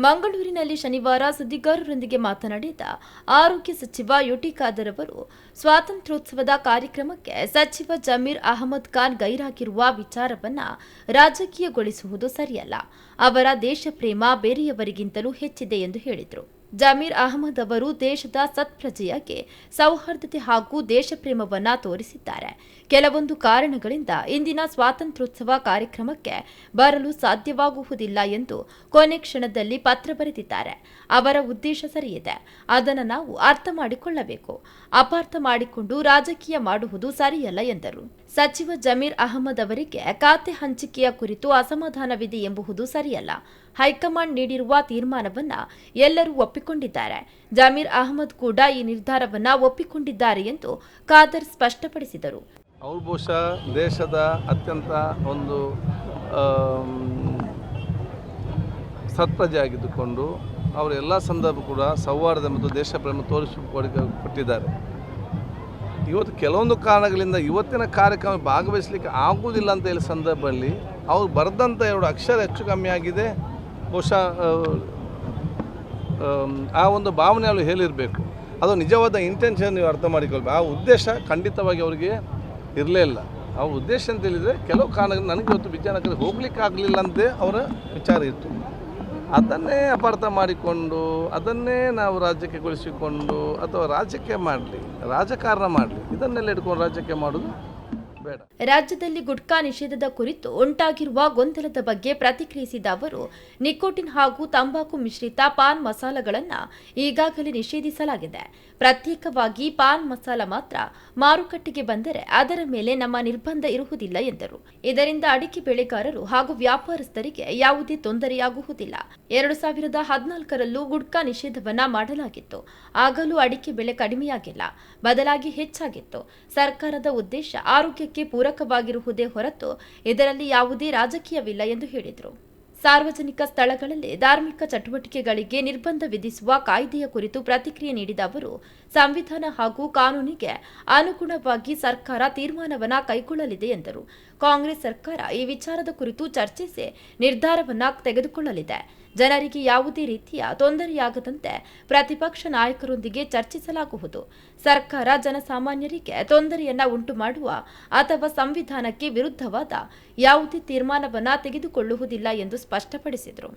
ಮಂಗಳೂರಿನಲ್ಲಿ ಶನಿವಾರ ಸುದ್ದಿಗಾರರೊಂದಿಗೆ ಮಾತನಾಡಿದ ಆರೋಗ್ಯ ಸಚಿವ ಯುಟಿ ಖಾದರ್ ಅವರು ಸ್ವಾತಂತ್ರ್ಯೋತ್ಸವದ ಕಾರ್ಯಕ್ರಮಕ್ಕೆ ಸಚಿವ ಜಮೀರ್ ಅಹಮದ್ ಖಾನ್ ಗೈರಾಗಿರುವ ವಿಚಾರವನ್ನ ರಾಜಕೀಯಗೊಳಿಸುವುದು ಸರಿಯಲ್ಲ. ಅವರ ದೇಶ ಪ್ರೇಮ ಬೇರೆಯವರಿಗಿಂತಲೂ ಹೆಚ್ಚಿದೆ ಎಂದು ಹೇಳಿದರು. ಜಮೀರ್ ಅಹಮದ್ ಅವರು ದೇಶದ ಸತ್ಪ್ರಜೆಯಾಗಿ ಸೌಹಾರ್ದತೆ ಹಾಗೂ ದೇಶಪ್ರೇಮವನ್ನ ತೋರಿಸಿದ್ದಾರೆ. ಕೆಲವೊಂದು ಕಾರಣಗಳಿಂದ ಇಂದಿನ ಸ್ವಾತಂತ್ರ್ಯೋತ್ಸವ ಕಾರ್ಯಕ್ರಮಕ್ಕೆ ಬರಲು ಸಾಧ್ಯವಾಗುವುದಿಲ್ಲ ಎಂದು ಕೊನೆ ಕ್ಷಣದಲ್ಲಿ ಪತ್ರ ಬರೆದಿದ್ದಾರೆ. ಅವರ ಉದ್ದೇಶ ಸರಿಯಿದೆ, ಅದನ್ನು ನಾವು ಅರ್ಥ ಮಾಡಿಕೊಳ್ಳಬೇಕು. ಅಪಾರ್ಥ ಮಾಡಿಕೊಂಡು ರಾಜಕೀಯ ಮಾಡುವುದು ಸರಿಯಲ್ಲ ಎಂದರು. ಸಚಿವ ಜಮೀರ್ ಅಹಮದ್ ಅವರಿಗೆ ಖಾತೆ ಹಂಚಿಕೆಯ ಕುರಿತು ಅಸಮಾಧಾನವಿದೆ ಎಂಬುದು ಸರಿಯಲ್ಲ. ಹೈಕಮಾಂಡ್ ನೀಡಿರುವ ತೀರ್ಮಾನವನ್ನ ಎಲ್ಲರೂ ಒಪ್ಪಿಕೊಂಡಿದ್ದಾರೆ. ಜಮೀರ್ ಅಹಮದ್ ಕೂಡ ಈ ನಿರ್ಧಾರವನ್ನ ಒಪ್ಪಿಕೊಂಡಿದ್ದಾರೆ ಎಂದು ಖಾದರ್ ಸ್ಪಷ್ಟಪಡಿಸಿದರು. ಅವರು ಬಹುಶಃ ದೇಶದ ಅತ್ಯಂತ ಒಂದು ಸತ್ಪ್ರಜೆ ಆಗಿದ್ದುಕೊಂಡು ಅವರು ಎಲ್ಲ ಸಂದರ್ಭ ಕೂಡ ಸೌಹಾರ್ದ ಮತ್ತು ದೇಶ ಪ್ರೇಮ ತೋರಿಸಿಕೊಟ್ಟಿದ್ದಾರೆ. ಇವತ್ತು ಕೆಲವೊಂದು ಕಾರಣಗಳಿಂದ ಇವತ್ತಿನ ಕಾರ್ಯಕ್ರಮ ಭಾಗವಹಿಸಲಿಕ್ಕೆ ಆಗುವುದಿಲ್ಲ ಅಂತ ಹೇಳಿ ಸಂದರ್ಭದಲ್ಲಿ ಅವ್ರು ಬರೆದಂಥ 2 ಅಕ್ಷರ ಹೆಚ್ಚು ಕಮ್ಮಿ ಆಗಿದೆ. ಬಹುಶಃ ಆ ಒಂದು ಭಾವನೆ ಅವರು ಹೇಳಿರಬೇಕು. ಅದು ನಿಜವಾದ ಇಂಟೆನ್ಷನ್ ನೀವು ಅರ್ಥ ಮಾಡಿಕೊಳ್ಬೇಕು. ಆ ಉದ್ದೇಶ ಖಂಡಿತವಾಗಿ ಅವರಿಗೆ ಇರಲೇ ಇಲ್ಲ. ಅವ್ರ ಉದ್ದೇಶ ಅಂತ ಹೇಳಿದರೆ ಕೆಲವು ಕಾರಣಗಳು ನನಗೆ ಇವತ್ತು ವಿಚಾರಕ್ಕೆ ಹೋಗ್ಲಿಕ್ಕೆ ಆಗಲಿಲ್ಲ ಅಂದೇ ಅವರ ವಿಚಾರ ಇತ್ತು. ಅದನ್ನೇ ಅಪಾರ್ಥ ಮಾಡಿಕೊಂಡು ಅದನ್ನೇ ನಾವು ರಾಜಕೀಯಗೊಳಿಸಿಕೊಂಡು ಅಥವಾ ರಾಜಕೀಯ ಮಾಡಲಿ, ರಾಜಕಾರಣ ಮಾಡಲಿ, ಇದನ್ನೆಲ್ಲ ಇಟ್ಕೊಂಡು ರಾಜಕೀಯ ಮಾಡೋದು ಬೇಡ. ರಾಜ್ಯದಲ್ಲಿ ಗುಟ್ಕಾ ನಿಷೇಧದ ಕುರಿತು ಉಂಟಾಗಿರುವ ಗೊಂದಲದ ಬಗ್ಗೆ ಪ್ರತಿಕ್ರಿಯಿಸಿದ ಅವರು, ನಿಕೋಟಿನ್ ಹಾಗೂ ತಂಬಾಕು ಮಿಶ್ರಿತ ಪಾನ್ ಮಸಾಲಗಳನ್ನು ಈಗಾಗಲೇ ನಿಷೇಧಿಸಲಾಗಿದೆ. ಪ್ರತ್ಯೇಕವಾಗಿ ಪಾನ್ ಮಸಾಲ ಮಾತ್ರ ಮಾರುಕಟ್ಟೆಗೆ ಬಂದರೆ ಅದರ ಮೇಲೆ ನಮ್ಮ ನಿರ್ಬಂಧ ಇರುವುದಿಲ್ಲ ಎಂದರು. ಇದರಿಂದ ಅಡಿಕೆ ಬೆಳೆಗಾರರು ಹಾಗೂ ವ್ಯಾಪಾರಸ್ಥರಿಗೆ ಯಾವುದೇ ತೊಂದರೆಯಾಗುವುದಿಲ್ಲ. 2014ರಲ್ಲೂ ಗುಟ್ಕಾ ನಿಷೇಧವನ್ನ ಮಾಡಲಾಗಿತ್ತು. ಆಗಲೂ ಅಡಿಕೆ ಬೆಲೆ ಕಡಿಮೆಯಾಗಿಲ್ಲ, ಬದಲಾಗಿ ಹೆಚ್ಚಾಗಿತ್ತು. ಸರ್ಕಾರದ ಉದ್ದೇಶ ಆರೋಗ್ಯಕ್ಕೆ ಪೂರಕವಾಗಿರುವುದೇ ಹೊರತು ಇದರಲ್ಲಿ ಯಾವುದೇ ರಾಜಕೀಯವಿಲ್ಲ ಎಂದು ಹೇಳಿದರು. ಸಾರ್ವಜನಿಕ ಸ್ಥಳಗಳಲ್ಲಿ ಧಾರ್ಮಿಕ ಚಟುವಟಿಕೆಗಳಿಗೆ ನಿರ್ಬಂಧ ವಿಧಿಸುವ ಕಾಯ್ದೆಯ ಕುರಿತು ಪ್ರತಿಕ್ರಿಯೆ ನೀಡಿದ ಅವರು, ಸಂವಿಧಾನ ಹಾಗೂ ಕಾನೂನಿಗೆ ಅನುಗುಣವಾಗಿ ಸರ್ಕಾರ ತೀರ್ಮಾನವನ್ನ ಕೈಗೊಳ್ಳಲಿದೆ ಎಂದರು. ಕಾಂಗ್ರೆಸ್ ಸರ್ಕಾರ ಈ ವಿಚಾರದ ಕುರಿತು ಚರ್ಚಿಸಿ ನಿರ್ಧಾರವನ್ನ ತೆಗೆದುಕೊಳ್ಳಲಿದೆ. ಜನರಿಗೆ ಯಾವುದೇ ರೀತಿಯ ತೊಂದರೆಯಾಗದಂತೆ ಪ್ರತಿಪಕ್ಷ ನಾಯಕರೊಂದಿಗೆ ಚರ್ಚಿಸಲಾಗುವುದು. ಸರ್ಕಾರ ಜನಸಾಮಾನ್ಯರಿಗೆ ತೊಂದರೆಯನ್ನ ಉಂಟು ಮಾಡುವ ಅಥವಾ ಸಂವಿಧಾನಕ್ಕೆ ವಿರುದ್ಧವಾದ ಯಾವುದೇ ತೀರ್ಮಾನವನ್ನ ತೆಗೆದುಕೊಳ್ಳುವುದಿಲ್ಲ ಎಂದು ಸ್ಪಷ್ಟಪಡಿಸಿದರು.